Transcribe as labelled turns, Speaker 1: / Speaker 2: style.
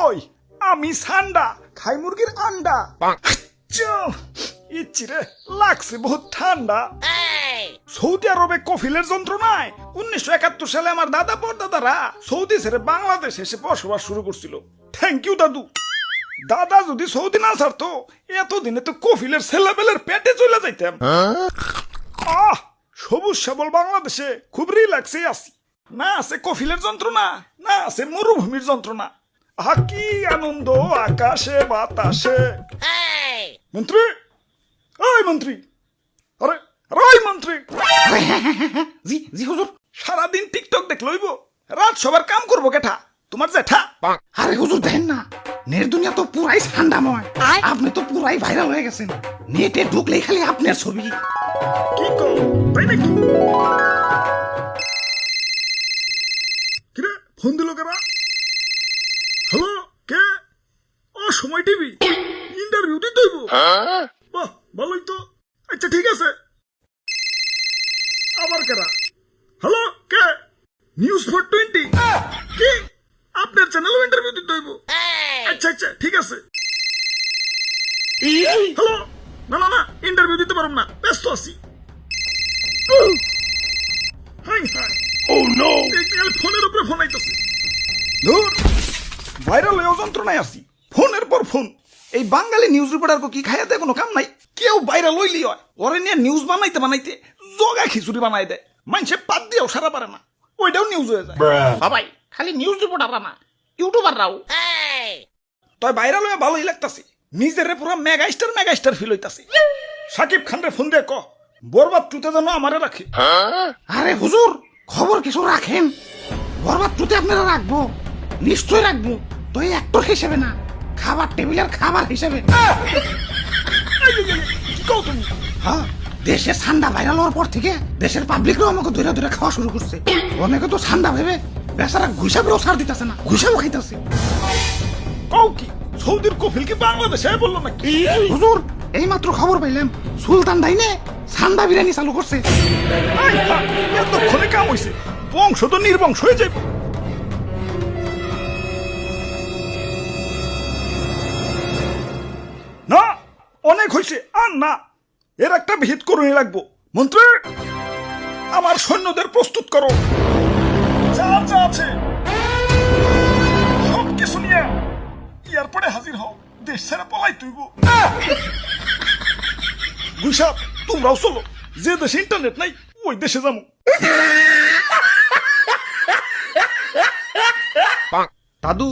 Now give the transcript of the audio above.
Speaker 1: ওই আমি সান্ডা খাই মুরগির আন্ডা ইচ্ছিরে লাগছে বহুত ঠান্ডা। সৌদি আরবে কফিলের যন্ত্রণায় 1971 সালে আমার দাদা পরদাদারা সৌদি ছেড়ে বাংলাদেশ এসে বসবাস শুরু করছিল। থ্যাংক ইউ দাদু। দাদা যদি সৌদি না ছাড়তো এতদিনে তো কফিলের ছেলেবেলের পেটে চলে যাইতাম। সবুজ শ্যাবল বাংলাদেশে খুব রিল্যাক্সে আছি। না আছে কফিলের যন্ত্রণা, না আছে মরুভূমির যন্ত্রণা। কি আনন্দ আকাশে বাতাসে। মন্ত্রী, ওই মন্ত্রী, আরে ওই মন্ত্রী। জি জি হুজুর। সারাদিন টিকটক দেখলইব, রাত সবার কাম করবো কেঠা? তোমার জেঠা।
Speaker 2: আরে হুজুর দেখেন না, নেট দুনিয়া তো পুরাই ঠান্ডাময়। আপনি তো পুরাই ভাইরাল হয়ে গেছেন। নেটে ঢুকলেই খালি আপনার ছবি।
Speaker 1: কি কও, তাই নাকি? কিরে ফোন দিল কারা? হ্যালো, কে? সময় টিভি ইন্টারভিউ দিতে হইব। বাহ, ভালোই তো। আচ্ছা ঠিক আছে। আবার কারা? হ্যালো, কে? নিউজ 420 কি? আপনার চ্যানেলও ইন্টারভিউ দিতে হইব? আচ্ছা আচ্ছা ঠিক আছে। হ্যালো, না না না, ইন্টারভিউ দিতে পারব না, ব্যস্ত আছি। ফোনের উপরে ফোন আইতেছে। ভাইরাল হয়ে যন্ত্রণায় আছি, ফোনের পর ফোন। এই বাঙালি নিউজ রিপোর্টার কি খাইয়াতে কোনো কাম নাই? কেউ ভাইরাল হইলি হয়, ওরে নিয়ে নিউজ বানাইতে বানাইতে জগা খিচুড়ি বানাই দেয়। মানুষে পাত দিয়েও সারা পারে না, ওইটাও নিউজ হয়ে যায়।
Speaker 2: বাবাই খালি নিউজ রিপোর্টাররা না, ইউটিউবাররাও।
Speaker 1: তাই ভাইরাল হয়ে ভালোই লাগতাছে, নিজের পুরো মেগা স্টার ফিল হইতাছে। সাকিব খান রে ফোন দিয়ে ক বরবাদ টুতে যেন আমারে রাখে।
Speaker 2: আরে হুজুর, খবর কিছু রাখেন। বরবাদ টুতে আপনারা রাখবো, নিশ্চয় রাখবো। তো এই অ্যাক্টর হিসেবে না, খাবার টেবিলের খাবার হিসেবে। হ্যাঁ, দেশে ঠান্ডা ভাইরাল হওয়ার পর থেকে দেশের পাবলিকরাও আমাকে ধরে ধরে খাওয়া শুরু করছে। অনেকে তো ঠান্ডা ভেবে বেচারা ঘুষাবেও ছাড় দিতেছে না, ঘুষাবো খাইতেছে।
Speaker 1: কও কি সৌদির কফিল কি বাংলাদেশে বললো নাকি?
Speaker 2: হুজুর, এই মাত্র খবর পাইলাম সুলতান ডাইনে ঠান্ডা বিরিয়ানি চালু করছে।
Speaker 1: এতক্ষণে কাম হইছে, বংশ তো নির্বংশ হয়ে যাবে। না, অনেক হয়েছে, আর না। এর একটা ভিত করুনি লাগবো। মন্ত্রী, আমার সৈন্যদের প্রস্তুত করো। যা যা আছে সব কিছু নিয়ে এয়ারপোর্টে হাজির হও। দেশ ছেড়ে পলাই তুইব। গুইসাপ, তোমরাও চলো। যে দেশে ইন্টারনেট নাই ওই দেশে যাবো।
Speaker 2: দাদু